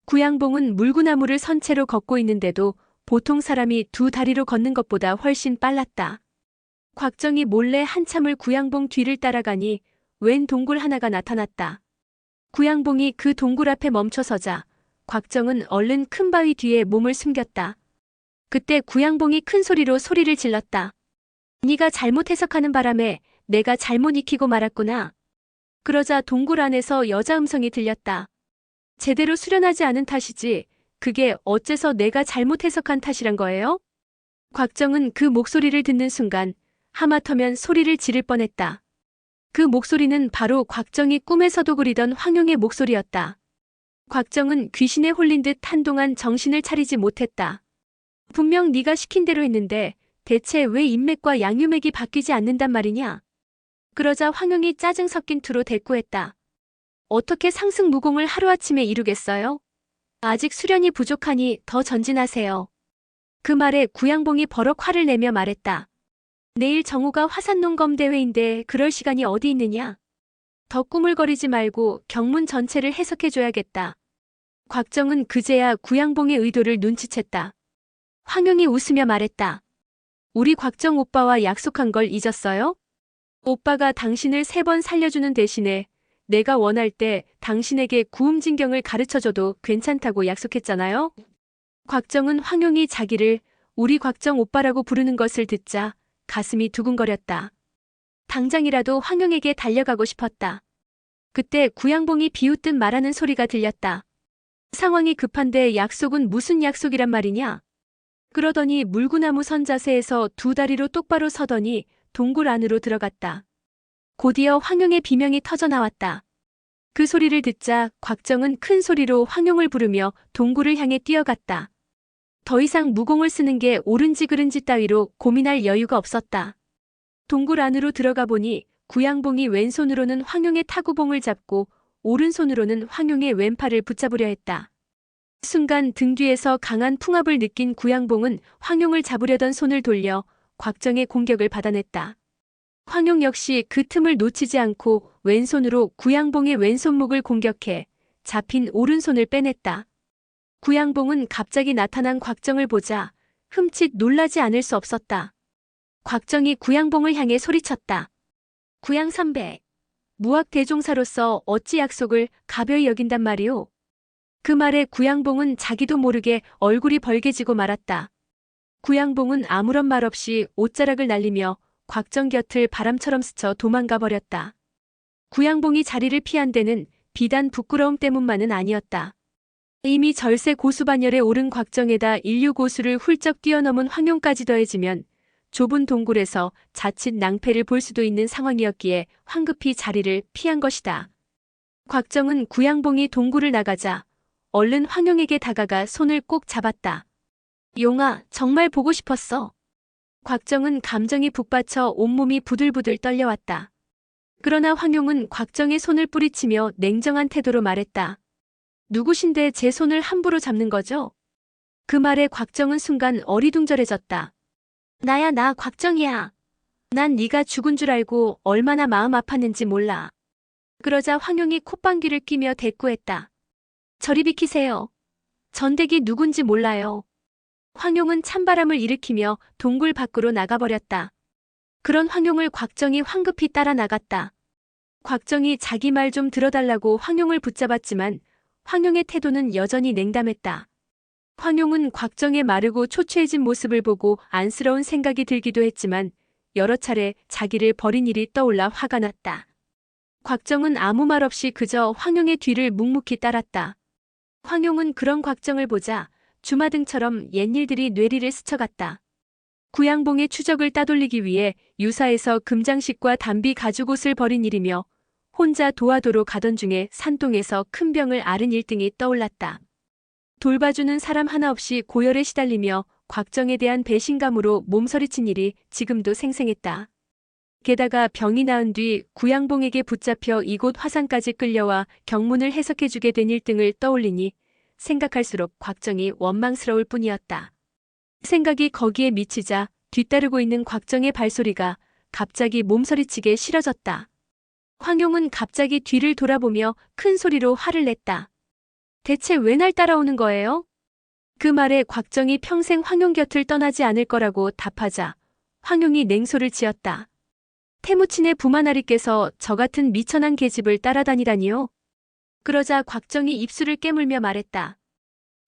구양봉은 물구나무를 선 채로 걷고 있는데도 보통 사람이 두 다리로 걷는 것보다 훨씬 빨랐다. 곽정이 몰래 한참을 구양봉 뒤를 따라가니 웬 동굴 하나가 나타났다. 구양봉이 그 동굴 앞에 멈춰서자 곽정은 얼른 큰 바위 뒤에 몸을 숨겼다. 그때 구양봉이 큰 소리로 소리를 질렀다. 네가 잘못 해석하는 바람에 내가 잘못 익히고 말았구나. 그러자 동굴 안에서 여자 음성이 들렸다. 제대로 수련하지 않은 탓이지 그게 어째서 내가 잘못 해석한 탓이란 거예요? 곽정은 그 목소리를 듣는 순간 하마터면 소리를 지를 뻔했다. 그 목소리는 바로 곽정이 꿈에서도 그리던 황용의 목소리였다. 곽정은 귀신에 홀린 듯 한동안 정신을 차리지 못했다. 분명 네가 시킨 대로 했는데 대체 왜 인맥과 양유맥이 바뀌지 않는단 말이냐? 그러자 황용이 짜증 섞인 투로 대꾸했다. 어떻게 상승무공을 하루아침에 이루겠어요? 아직 수련이 부족하니 더 전진하세요. 그 말에 구양봉이 버럭 화를 내며 말했다. 내일 정오가 화산농검대회인데 그럴 시간이 어디 있느냐? 더 꾸물거리지 말고 경문 전체를 해석해줘야겠다. 곽정은 그제야 구양봉의 의도를 눈치챘다. 황용이 웃으며 말했다. 우리 곽정 오빠와 약속한 걸 잊었어요? 오빠가 당신을 3번 살려주는 대신에 내가 원할 때 당신에게 구음진경을 가르쳐줘도 괜찮다고 약속했잖아요? 곽정은 황용이 자기를 우리 곽정 오빠라고 부르는 것을 듣자 가슴이 두근거렸다. 당장이라도 황용에게 달려가고 싶었다. 그때 구양봉이 비웃듯 말하는 소리가 들렸다. 상황이 급한데 약속은 무슨 약속이란 말이냐? 그러더니 물구나무 선 자세에서 두 다리로 똑바로 서더니 동굴 안으로 들어갔다. 곧이어 황용의 비명이 터져나왔다. 그 소리를 듣자 곽정은 큰 소리로 황용을 부르며 동굴을 향해 뛰어갔다. 더 이상 무공을 쓰는 게 옳은지 그른지 따위로 고민할 여유가 없었다. 동굴 안으로 들어가 보니 구양봉이 왼손으로는 황용의 타구봉을 잡고 오른손으로는 황용의 왼팔을 붙잡으려 했다. 순간 등 뒤에서 강한 풍압을 느낀 구양봉은 황용을 잡으려던 손을 돌려 곽정의 공격을 받아냈다. 황용 역시 그 틈을 놓치지 않고 왼손으로 구양봉의 왼손목을 공격해 잡힌 오른손을 빼냈다. 구양봉은 갑자기 나타난 곽정을 보자 흠칫 놀라지 않을 수 없었다. 곽정이 구양봉을 향해 소리쳤다. 구양 선배, 무학 대종사로서 어찌 약속을 가벼이 여긴단 말이오? 그 말에 구양봉은 자기도 모르게 얼굴이 벌개지고 말았다. 구양봉은 아무런 말 없이 옷자락을 날리며 곽정 곁을 바람처럼 스쳐 도망가 버렸다. 구양봉이 자리를 피한 데는 비단 부끄러움 때문만은 아니었다. 이미 절세 고수반열에 오른 곽정에다 인류 고수를 훌쩍 뛰어넘은 황용까지 더해지면 좁은 동굴에서 자칫 낭패를 볼 수도 있는 상황이었기에 황급히 자리를 피한 것이다. 곽정은 구양봉이 동굴을 나가자 얼른 황용에게 다가가 손을 꼭 잡았다. 용아, 정말 보고 싶었어. 곽정은 감정이 북받쳐 온몸이 부들부들 떨려왔다. 그러나 황용은 곽정의 손을 뿌리치며 냉정한 태도로 말했다. 누구신데 제 손을 함부로 잡는 거죠? 그 말에 곽정은 순간 어리둥절해졌다. 나야 나 곽정이야. 난 네가 죽은 줄 알고 얼마나 마음 아팠는지 몰라. 그러자 황용이 콧방귀를 뀌며 대꾸했다. 저리 비키세요. 전대기 누군지 몰라요. 황용은 찬바람을 일으키며 동굴 밖으로 나가버렸다. 그런 황용을 곽정이 황급히 따라 나갔다. 곽정이 자기 말 좀 들어달라고 황용을 붙잡았지만 황용의 태도는 여전히 냉담했다. 황용은 곽정의 마르고 초췌해진 모습을 보고 안쓰러운 생각이 들기도 했지만 여러 차례 자기를 버린 일이 떠올라 화가 났다. 곽정은 아무 말 없이 그저 황용의 뒤를 묵묵히 따랐다. 황용은 그런 곽정을 보자 주마등처럼 옛일들이 뇌리를 스쳐갔다. 구양봉의 추적을 따돌리기 위해 유사에서 금장식과 담비 가죽옷을 버린 일이며 혼자 도화도로 가던 중에 산동에서 큰 병을 앓은 일등이 떠올랐다. 돌봐주는 사람 하나 없이 고열에 시달리며 곽정에 대한 배신감으로 몸서리친 일이 지금도 생생했다. 게다가 병이 나은 뒤 구양봉에게 붙잡혀 이곳 화산까지 끌려와 경문을 해석해주게 된 일등을 떠올리니 생각할수록 곽정이 원망스러울 뿐이었다. 생각이 거기에 미치자 뒤따르고 있는 곽정의 발소리가 갑자기 몸서리치게 싫어졌다. 황용은 갑자기 뒤를 돌아보며 큰 소리로 화를 냈다. 대체 왜 날 따라오는 거예요? 그 말에 곽정이 평생 황용 곁을 떠나지 않을 거라고 답하자 황용이 냉소를 지었다. 태무친의 부마나리께서 저 같은 미천한 계집을 따라다니다니요. 그러자 곽정이 입술을 깨물며 말했다.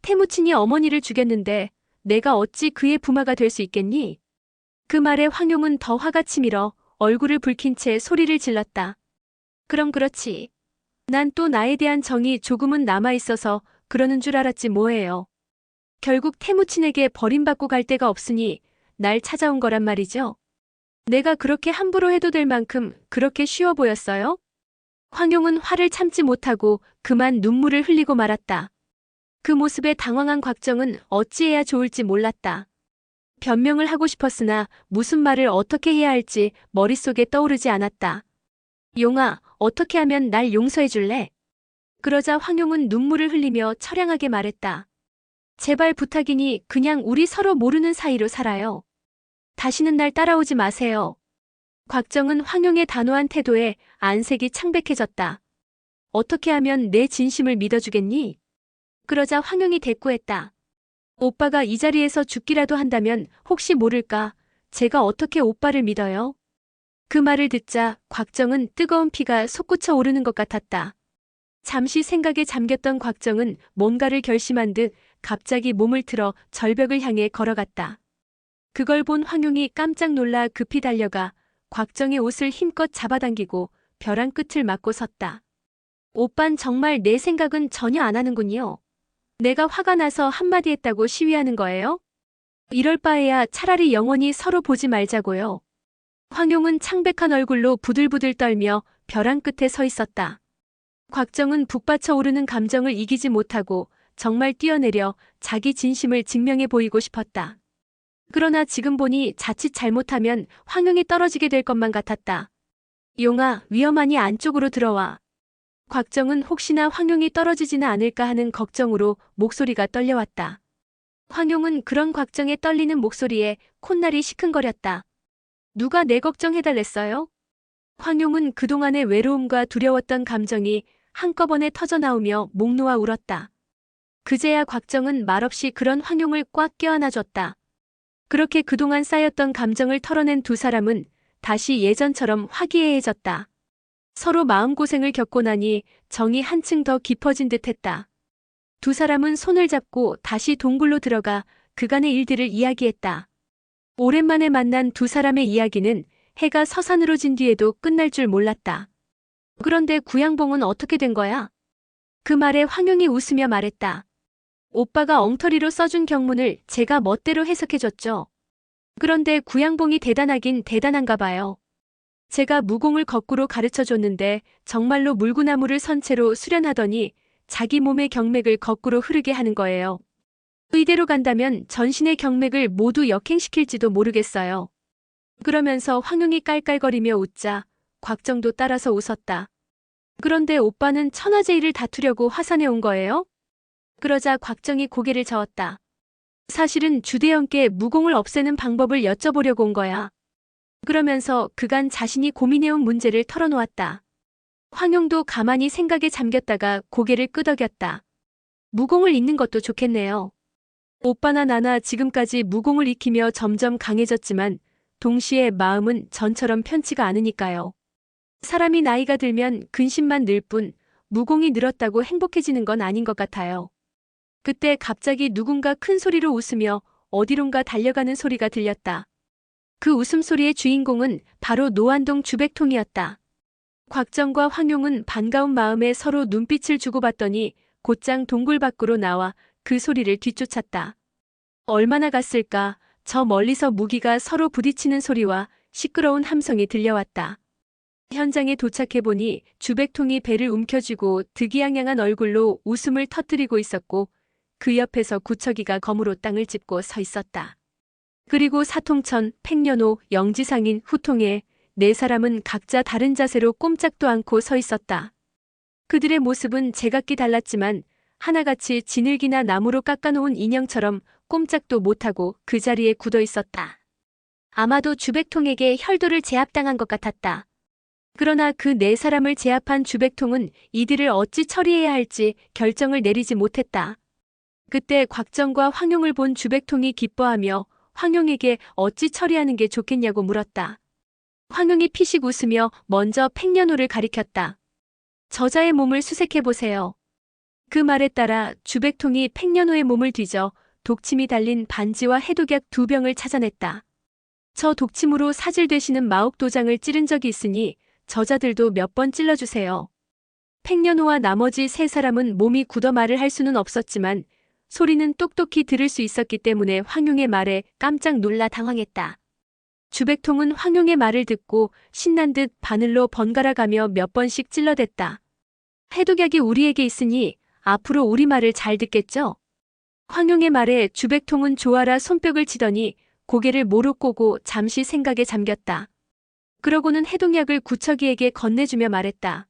태무친이 어머니를 죽였는데 내가 어찌 그의 부마가 될 수 있겠니? 그 말에 황용은 더 화가 치밀어 얼굴을 붉힌 채 소리를 질렀다. 그럼 그렇지. 난 또 나에 대한 정이 조금은 남아있어서 그러는 줄 알았지 뭐예요. 결국 태무친에게 버림받고 갈 데가 없으니 날 찾아온 거란 말이죠. 내가 그렇게 함부로 해도 될 만큼 그렇게 쉬워 보였어요? 황용은 화를 참지 못하고 그만 눈물을 흘리고 말았다. 그 모습에 당황한 곽정은 어찌해야 좋을지 몰랐다. 변명을 하고 싶었으나 무슨 말을 어떻게 해야 할지 머릿속에 떠오르지 않았다. 용아, 어떻게 하면 날 용서해 줄래? 그러자 황용은 눈물을 흘리며 처량하게 말했다. 제발 부탁이니 그냥 우리 서로 모르는 사이로 살아요. 다시는 날 따라오지 마세요. 곽정은 황용의 단호한 태도에 안색이 창백해졌다. 어떻게 하면 내 진심을 믿어주겠니? 그러자 황용이 대꾸했다. 오빠가 이 자리에서 죽기라도 한다면 혹시 모를까 제가 어떻게 오빠를 믿어요? 그 말을 듣자 곽정은 뜨거운 피가 솟구쳐 오르는 것 같았다. 잠시 생각에 잠겼던 곽정은 뭔가를 결심한 듯 갑자기 몸을 틀어 절벽을 향해 걸어갔다. 그걸 본 황용이 깜짝 놀라 급히 달려가 곽정의 옷을 힘껏 잡아당기고 벼랑 끝을 막고 섰다. 오빤 정말 내 생각은 전혀 안 하는군요. 내가 화가 나서 한마디 했다고 시위하는 거예요? 이럴 바에야 차라리 영원히 서로 보지 말자고요. 황용은 창백한 얼굴로 부들부들 떨며 벼랑 끝에 서 있었다. 곽정은 북받쳐 오르는 감정을 이기지 못하고 정말 뛰어내려 자기 진심을 증명해 보이고 싶었다. 그러나 지금 보니 자칫 잘못하면 황용이 떨어지게 될 것만 같았다. 용아, 위험하니 안쪽으로 들어와. 곽정은 혹시나 황용이 떨어지지는 않을까 하는 걱정으로 목소리가 떨려왔다. 황용은 그런 곽정의 떨리는 목소리에 콧날이 시큰거렸다. 누가 내 걱정해달랬어요? 황용은 그동안의 외로움과 두려웠던 감정이 한꺼번에 터져나오며 목 놓아 울었다. 그제야 곽정은 말없이 그런 황용을 꽉 껴안아줬다. 그렇게 그동안 쌓였던 감정을 털어낸 두 사람은 다시 예전처럼 화기애애해졌다. 서로 마음고생을 겪고 나니 정이 한층 더 깊어진 듯했다. 두 사람은 손을 잡고 다시 동굴로 들어가 그간의 일들을 이야기했다. 오랜만에 만난 두 사람의 이야기는 해가 서산으로 진 뒤에도 끝날 줄 몰랐다. 그런데 구양봉은 어떻게 된 거야? 그 말에 황용이 웃으며 말했다. 오빠가 엉터리로 써준 경문을 제가 멋대로 해석해줬죠. 그런데 구양봉이 대단하긴 대단한가 봐요. 제가 무공을 거꾸로 가르쳐줬는데 정말로 물구나무를 선 채로 수련하더니 자기 몸의 경맥을 거꾸로 흐르게 하는 거예요. 이대로 간다면 전신의 경맥을 모두 역행시킬지도 모르겠어요. 그러면서 황용이 깔깔거리며 웃자 곽정도 따라서 웃었다. 그런데 오빠는 천하제일을 다투려고 화산에 온 거예요? 그러자 곽정이 고개를 저었다. 사실은 주대영께 무공을 없애는 방법을 여쭤보려고 온 거야. 그러면서 그간 자신이 고민해온 문제를 털어놓았다. 황용도 가만히 생각에 잠겼다가 고개를 끄덕였다. 무공을 잊는 것도 좋겠네요. 오빠나 나나 지금까지 무공을 익히며 점점 강해졌지만 동시에 마음은 전처럼 편치가 않으니까요. 사람이 나이가 들면 근심만 늘 뿐 무공이 늘었다고 행복해지는 건 아닌 것 같아요. 그때 갑자기 누군가 큰 소리로 웃으며 어디론가 달려가는 소리가 들렸다. 그 웃음소리의 주인공은 바로 노안동 주백통이었다. 곽정과 황용은 반가운 마음에 서로 눈빛을 주고받더니 곧장 동굴 밖으로 나와 그 소리를 뒤쫓았다. 얼마나 갔을까? 저 멀리서 무기가 서로 부딪히는 소리와 시끄러운 함성이 들려왔다. 현장에 도착해보니 주백통이 배를 움켜쥐고 득이양양한 얼굴로 웃음을 터뜨리고 있었고 그 옆에서 구척이가 검으로 땅을 짚고 서 있었다. 그리고 사통천, 팽년호, 영지상인, 후통에 네 사람은 각자 다른 자세로 꼼짝도 않고 서 있었다. 그들의 모습은 제각기 달랐지만 하나같이 지늘기나 나무로 깎아놓은 인형처럼 꼼짝도 못하고 그 자리에 굳어 있었다. 아마도 주백통에게 혈도를 제압당한 것 같았다. 그러나 그 네 사람을 제압한 주백통은 이들을 어찌 처리해야 할지 결정을 내리지 못했다. 그때 곽정과 황용을 본 주백통이 기뻐하며 황용에게 어찌 처리하는 게 좋겠냐고 물었다. 황용이 피식 웃으며 먼저 팽년호를 가리켰다. 저자의 몸을 수색해보세요. 그 말에 따라 주백통이 팽년호의 몸을 뒤져 독침이 달린 반지와 해독약 2병을 찾아냈다. 저 독침으로 사질되시는 마옥도장을 찌른 적이 있으니 저자들도 몇 번 찔러주세요. 팽년호와 나머지 3사람은 몸이 굳어 말을 할 수는 없었지만 소리는 똑똑히 들을 수 있었기 때문에 황용의 말에 깜짝 놀라 당황했다. 주백통은 황용의 말을 듣고 신난 듯 바늘로 번갈아가며 몇 번씩 찔러댔다. 해독약이 우리에게 있으니 앞으로 우리 말을 잘 듣겠죠? 황용의 말에 주백통은 좋아라 손뼉을 치더니 고개를 모로 꼬고 잠시 생각에 잠겼다. 그러고는 해독약을 구척이에게 건네주며 말했다.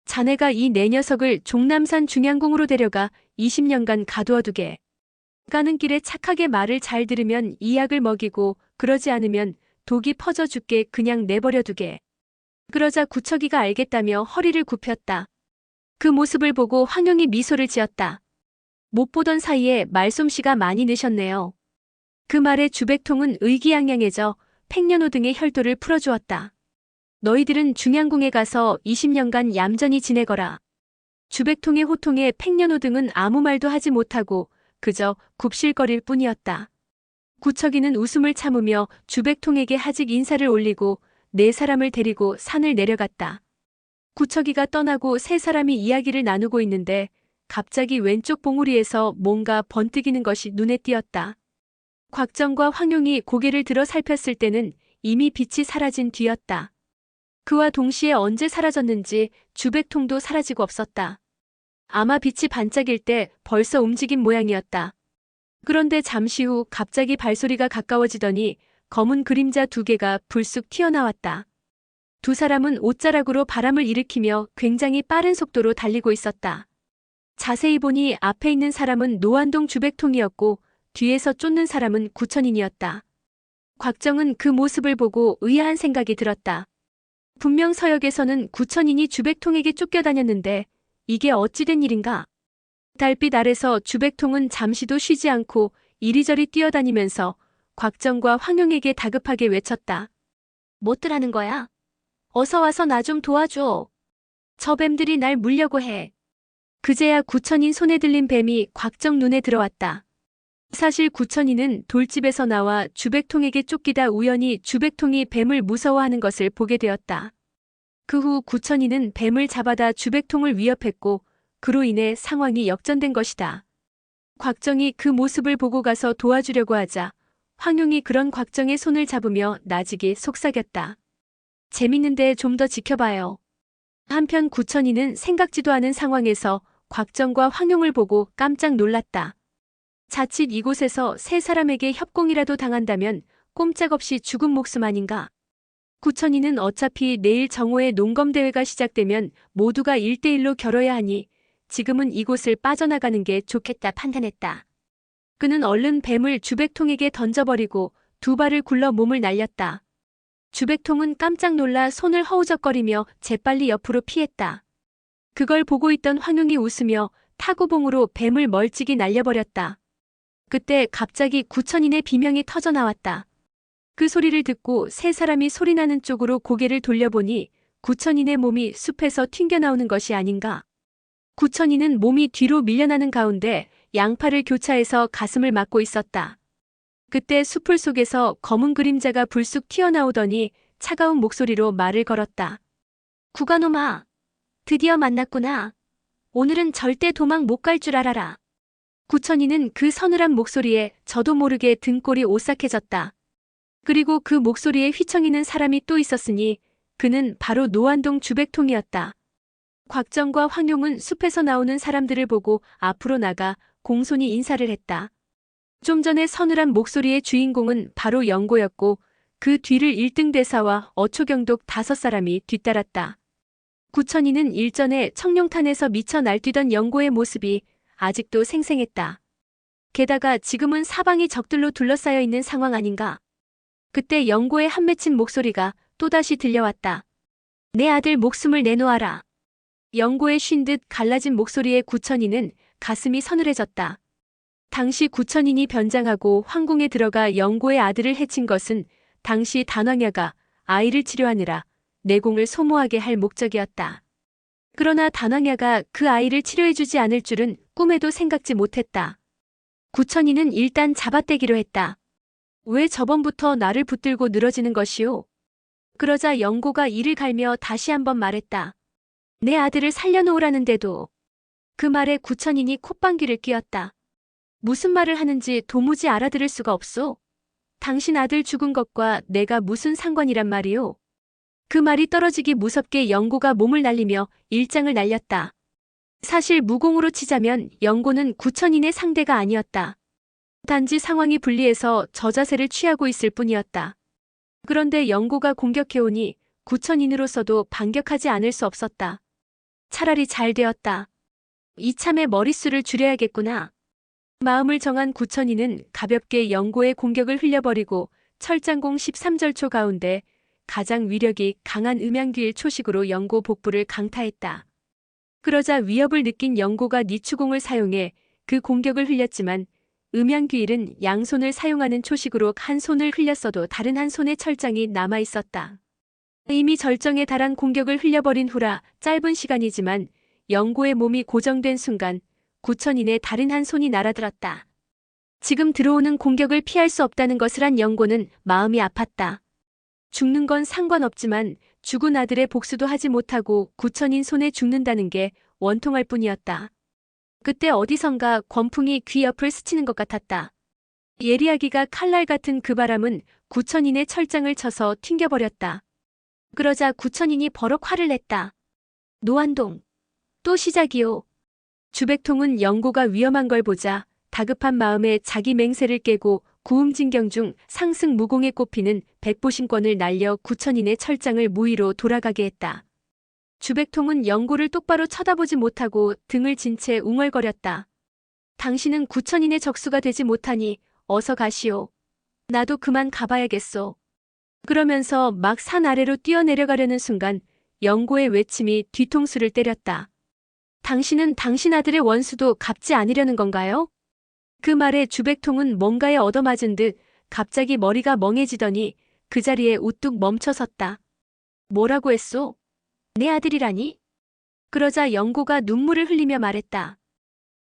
자네가 이 내 녀석을 종남산 중양궁으로 데려가 20년간 가두어두게. 가는 길에 착하게 말을 잘 들으면 이 약을 먹이고 그러지 않으면 독이 퍼져 죽게 그냥 내버려두게. 그러자 구척이가 알겠다며 허리를 굽혔다. 그 모습을 보고 황용이 미소를 지었다. 못 보던 사이에 말솜씨가 많이 느셨네요. 그 말에 주백통은 의기양양해져 팽년호 등의 혈도를 풀어주었다. 너희들은 중양궁에 가서 20년간 얌전히 지내거라. 주백통의 호통에 팽년호 등은 아무 말도 하지 못하고 그저 굽실거릴 뿐이었다. 구척이는 웃음을 참으며 주백통에게 하직 인사를 올리고 4사람을 데리고 산을 내려갔다. 구척이가 떠나고 3사람이 이야기를 나누고 있는데 갑자기 왼쪽 봉우리에서 뭔가 번뜩이는 것이 눈에 띄었다. 곽정과 황용이 고개를 들어 살폈을 때는 이미 빛이 사라진 뒤였다. 그와 동시에 언제 사라졌는지 주백통도 사라지고 없었다. 아마 빛이 반짝일 때 벌써 움직인 모양이었다. 그런데 잠시 후 갑자기 발소리가 가까워지더니 검은 그림자 2개가 불쑥 튀어나왔다. 2사람은 옷자락으로 바람을 일으키며 굉장히 빠른 속도로 달리고 있었다. 자세히 보니 앞에 있는 사람은 노안동 주백통이었고 뒤에서 쫓는 사람은 구천인이었다. 곽정은 그 모습을 보고 의아한 생각이 들었다. 분명 서역에서는 구천인이 주백통에게 쫓겨다녔는데 이게 어찌된 일인가? 달빛 아래서 주백통은 잠시도 쉬지 않고 이리저리 뛰어다니면서 곽정과 황용에게 다급하게 외쳤다. 뭣들 하는 거야? 어서 와서 나 좀 도와줘. 저 뱀들이 날 물려고 해. 그제야 구천인 손에 들린 뱀이 곽정 눈에 들어왔다. 사실 구천인은 돌집에서 나와 주백통에게 쫓기다 우연히 주백통이 뱀을 무서워하는 것을 보게 되었다. 그 후 구천인은 뱀을 잡아다 주백통을 위협했고 그로 인해 상황이 역전된 것이다. 곽정이 그 모습을 보고 가서 도와주려고 하자 황용이 그런 곽정의 손을 잡으며 나직이 속삭였다. 재밌는데 좀 더 지켜봐요. 한편 구천인은 생각지도 않은 상황에서 곽정과 황용을 보고 깜짝 놀랐다. 자칫 이곳에서 3사람에게 협공이라도 당한다면 꼼짝없이 죽은 목숨 아닌가. 구천이는 어차피 내일 정오에 농검대회가 시작되면 모두가 1대1로 겨뤄야 하니 지금은 이곳을 빠져나가는 게 좋겠다 판단했다. 그는 얼른 뱀을 주백통에게 던져버리고 2발을 굴러 몸을 날렸다. 주백통은 깜짝 놀라 손을 허우적거리며 재빨리 옆으로 피했다. 그걸 보고 있던 황용이 웃으며 타구봉으로 뱀을 멀찍이 날려버렸다. 그때 갑자기 구천인의 비명이 터져나왔다. 그 소리를 듣고 3사람이 소리나는 쪽으로 고개를 돌려보니 구천인의 몸이 숲에서 튕겨나오는 것이 아닌가. 구천인은 몸이 뒤로 밀려나는 가운데 양팔을 교차해서 가슴을 막고 있었다. 그때 숲풀 속에서 검은 그림자가 불쑥 튀어나오더니 차가운 목소리로 말을 걸었다. 구간호마, 드디어 만났구나. 오늘은 절대 도망 못 갈 줄 알아라. 구천이는 그 서늘한 목소리에 저도 모르게 등골이 오싹해졌다. 그리고 그 목소리에 휘청이는 사람이 또 있었으니 그는 바로 노안동 주백통이었다. 곽정과 황용은 숲에서 나오는 사람들을 보고 앞으로 나가 공손히 인사를 했다. 좀 전에 서늘한 목소리의 주인공은 바로 영고였고 그 뒤를 1등 대사와 어초경독 5사람이 뒤따랐다. 구천이는 일전에 청룡탄에서 미쳐 날뛰던 영고의 모습이 아직도 생생했다. 게다가 지금은 사방이 적들로 둘러싸여 있는 상황 아닌가. 그때 영고의 한 맺힌 목소리가 또다시 들려왔다. 내 아들 목숨을 내놓아라. 영고의 쉰 듯 갈라진 목소리에 구천이는 가슴이 서늘해졌다. 당시 구천인이 변장하고 황궁에 들어가 영고의 아들을 해친 것은 당시 단왕야가 아이를 치료하느라 내공을 소모하게 할 목적이었다. 그러나 단왕야가 그 아이를 치료해주지 않을 줄은 꿈에도 생각지 못했다. 구천이는 일단 잡아떼기로 했다. 왜 저번부터 나를 붙들고 늘어지는 것이오? 그러자 영고가 이를 갈며 다시 한번 말했다. 내 아들을 살려놓으라는데도. 그 말에 구천인이 콧방귀를 뀌었다. 무슨 말을 하는지 도무지 알아들을 수가 없소. 당신 아들 죽은 것과 내가 무슨 상관이란 말이오? 그 말이 떨어지기 무섭게 영고가 몸을 날리며 일장을 날렸다. 사실 무공으로 치자면 영고는 구천인의 상대가 아니었다. 단지 상황이 불리해서 저자세를 취하고 있을 뿐이었다. 그런데 영고가 공격해오니 구천인으로서도 반격하지 않을 수 없었다. 차라리 잘 되었다. 이참에 머릿수를 줄여야겠구나. 마음을 정한 구천이는 가볍게 영고의 공격을 흘려버리고 철장공 13절초 가운데 가장 위력이 강한 음양귀일 초식으로 영고 복부를 강타했다. 그러자 위협을 느낀 영고가 니추공을 사용해 그 공격을 흘렸지만 음양귀일은 양손을 사용하는 초식으로 한 손을 흘렸어도 다른 한 손의 철장이 남아있었다. 이미 절정에 달한 공격을 흘려버린 후라 짧은 시간이지만 영고의 몸이 고정된 순간 구천인의 다른 한 손이 날아들었다. 지금 들어오는 공격을 피할 수 없다는 것을 한 영고는 마음이 아팠다. 죽는 건 상관없지만 죽은 아들의 복수도 하지 못하고 구천인 손에 죽는다는 게 원통할 뿐이었다. 그때 어디선가 권풍이 귀 옆을 스치는 것 같았다. 예리하기가 칼날 같은 그 바람은 구천인의 철장을 쳐서 튕겨버렸다. 그러자 구천인이 버럭 화를 냈다. 노안동. 또 시작이오. 주백통은 영고가 위험한 걸 보자 다급한 마음에 자기 맹세를 깨고 구음진경 중 상승 무공에 꼽히는 백보신권을 날려 구천인의 철장을 무위로 돌아가게 했다. 주백통은 영고를 똑바로 쳐다보지 못하고 등을 진 채 웅얼거렸다. 당신은 구천인의 적수가 되지 못하니 어서 가시오. 나도 그만 가봐야겠소. 그러면서 막 산 아래로 뛰어내려가려는 순간 영고의 외침이 뒤통수를 때렸다. 당신은 당신 아들의 원수도 갚지 않으려는 건가요? 그 말에 주백통은 뭔가에 얻어맞은 듯 갑자기 머리가 멍해지더니 그 자리에 우뚝 멈춰섰다. 뭐라고 했소? 내 아들이라니? 그러자 영고가 눈물을 흘리며 말했다.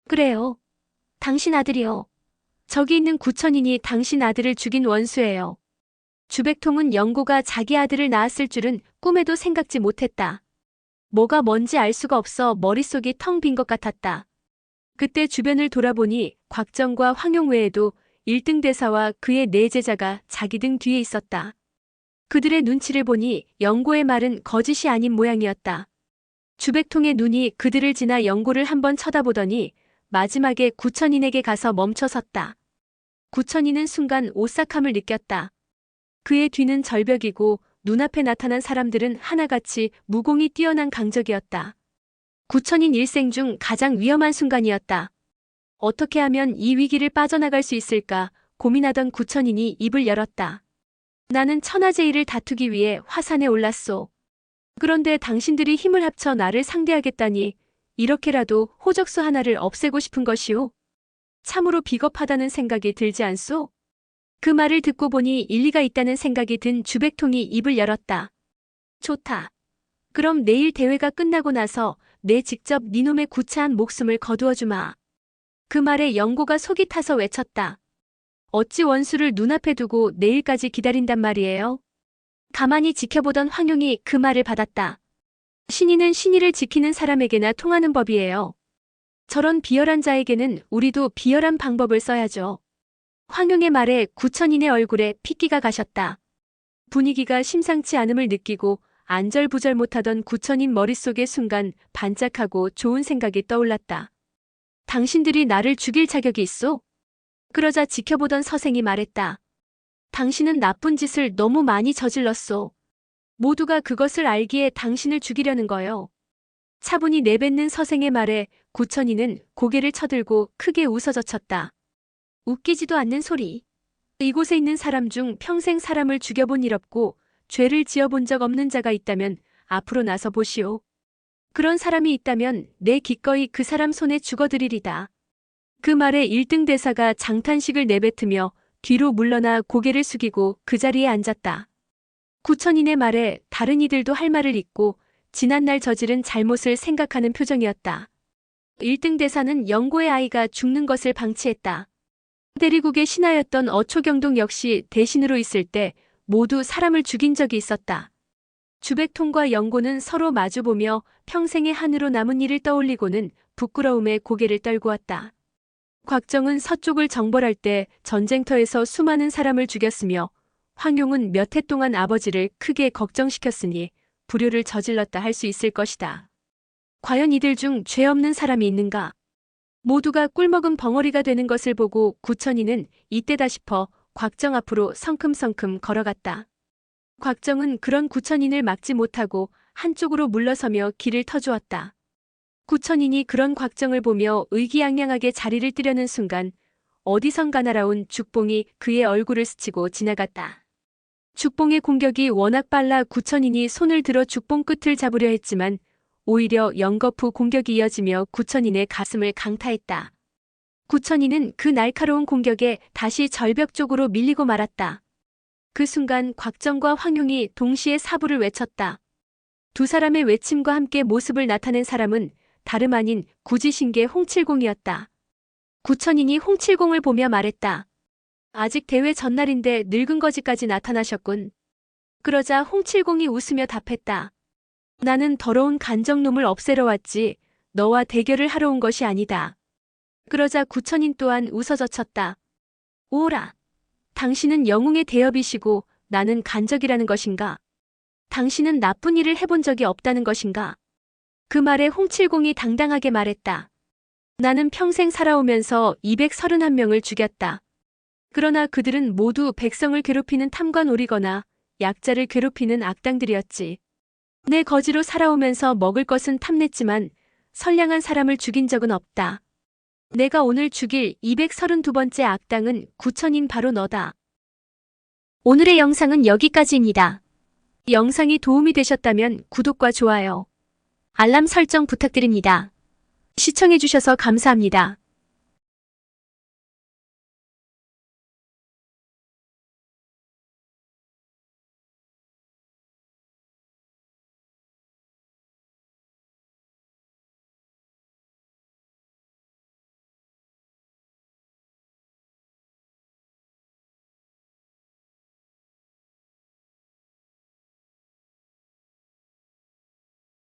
그래요. 당신 아들이요. 저기 있는 구천인이 당신 아들을 죽인 원수예요. 주백통은 영고가 자기 아들을 낳았을 줄은 꿈에도 생각지 못했다. 뭐가 뭔지 알 수가 없어 머릿속이 텅 빈 것 같았다. 그때 주변을 돌아보니 곽정과 황용 외에도 1등 대사와 그의 네 제자가 자기 등 뒤에 있었다. 그들의 눈치를 보니 영고의 말은 거짓이 아닌 모양이었다. 주백통의 눈이 그들을 지나 영고를 한번 쳐다보더니 마지막에 구천인에게 가서 멈춰섰다. 구천인은 순간 오싹함을 느꼈다. 그의 뒤는 절벽이고 눈앞에 나타난 사람들은 하나같이 무공이 뛰어난 강적이었다. 구천인 일생 중 가장 위험한 순간이었다. 어떻게 하면 이 위기를 빠져나갈 수 있을까 고민하던 구천인이 입을 열었다. 나는 천하제일을 다투기 위해 화산에 올랐소. 그런데 당신들이 힘을 합쳐 나를 상대하겠다니 이렇게라도 호적수 하나를 없애고 싶은 것이오. 참으로 비겁하다는 생각이 들지 않소? 그 말을 듣고 보니 일리가 있다는 생각이 든 주백통이 입을 열었다. 좋다. 그럼 내일 대회가 끝나고 나서 내 직접 니놈의 구차한 목숨을 거두어주마. 그 말에 영고가 속이 타서 외쳤다. 어찌 원수를 눈앞에 두고 내일까지 기다린단 말이에요? 가만히 지켜보던 황용이 그 말을 받았다. 신의는 신의를 지키는 사람에게나 통하는 법이에요. 저런 비열한 자에게는 우리도 비열한 방법을 써야죠. 황용의 말에 구천인의 얼굴에 핏기가 가셨다. 분위기가 심상치 않음을 느끼고 안절부절 못하던 구천인 머릿속에 순간 반짝하고 좋은 생각이 떠올랐다. 당신들이 나를 죽일 자격이 있소? 그러자 지켜보던 서생이 말했다. 당신은 나쁜 짓을 너무 많이 저질렀소. 모두가 그것을 알기에 당신을 죽이려는 거요. 차분히 내뱉는 서생의 말에 구천이는 고개를 쳐들고 크게 웃어젖혔다. 웃기지도 않는 소리. 이곳에 있는 사람 중 평생 사람을 죽여본 일 없고 죄를 지어본 적 없는 자가 있다면 앞으로 나서 보시오. 그런 사람이 있다면 내 기꺼이 그 사람 손에 죽어드리리다. 그 말에 1등 대사가 장탄식을 내뱉으며 뒤로 물러나 고개를 숙이고 그 자리에 앉았다. 구천인의 말에 다른 이들도 할 말을 잇고 지난날 저지른 잘못을 생각하는 표정이었다. 1등 대사는 영고의 아이가 죽는 것을 방치했다. 대리국의 신하였던 어초경동 역시 대신으로 있을 때 모두 사람을 죽인 적이 있었다. 주백통과 영고는 서로 마주보며 평생의 한으로 남은 일을 떠올리고는 부끄러움에 고개를 떨고 왔다. 곽정은 서쪽을 정벌할 때 전쟁터에서 수많은 사람을 죽였으며 황용은 몇 해 동안 아버지를 크게 걱정시켰으니 불효를 저질렀다 할 수 있을 것이다. 과연 이들 중 죄 없는 사람이 있는가? 모두가 꿀먹은 벙어리가 되는 것을 보고 구천이는 이때다 싶어 곽정 앞으로 성큼성큼 걸어갔다. 곽정은 그런 구천인을 막지 못하고 한쪽으로 물러서며 길을 터주었다. 구천인이 그런 곽정을 보며 의기양양하게 자리를 뜨려는 순간 어디선가 날아온 죽봉이 그의 얼굴을 스치고 지나갔다. 죽봉의 공격이 워낙 빨라 구천인이 손을 들어 죽봉 끝을 잡으려 했지만 오히려 연거푸 공격이 이어지며 구천인의 가슴을 강타했다. 구천인은 그 날카로운 공격에 다시 절벽 쪽으로 밀리고 말았다. 그 순간 곽정과 황용이 동시에 사부를 외쳤다. 두 사람의 외침과 함께 모습을 나타낸 사람은 다름 아닌 구지신계 홍칠공이었다. 구천인이 홍칠공을 보며 말했다. 아직 대회 전날인데 늙은 거지까지 나타나셨군. 그러자 홍칠공이 웃으며 답했다. 나는 더러운 간정놈을 없애러 왔지 너와 대결을 하러 온 것이 아니다. 그러자 구천인 또한 웃어젖혔다. 오라. 당신은 영웅의 대엽이시고 나는 간적이라는 것인가? 당신은 나쁜 일을 해본 적이 없다는 것인가? 그 말에 홍칠공이 당당하게 말했다. 나는 평생 살아오면서 231명을 죽였다. 그러나 그들은 모두 백성을 괴롭히는 탐관오리거나 약자를 괴롭히는 악당들이었지. 내 거지로 살아오면서 먹을 것은 탐냈지만 선량한 사람을 죽인 적은 없다. 내가 오늘 죽일 232번째 악당은 구천인 바로 너다. 오늘의 영상은 여기까지입니다. 영상이 도움이 되셨다면 구독과 좋아요, 알람 설정 부탁드립니다. 시청해주셔서 감사합니다.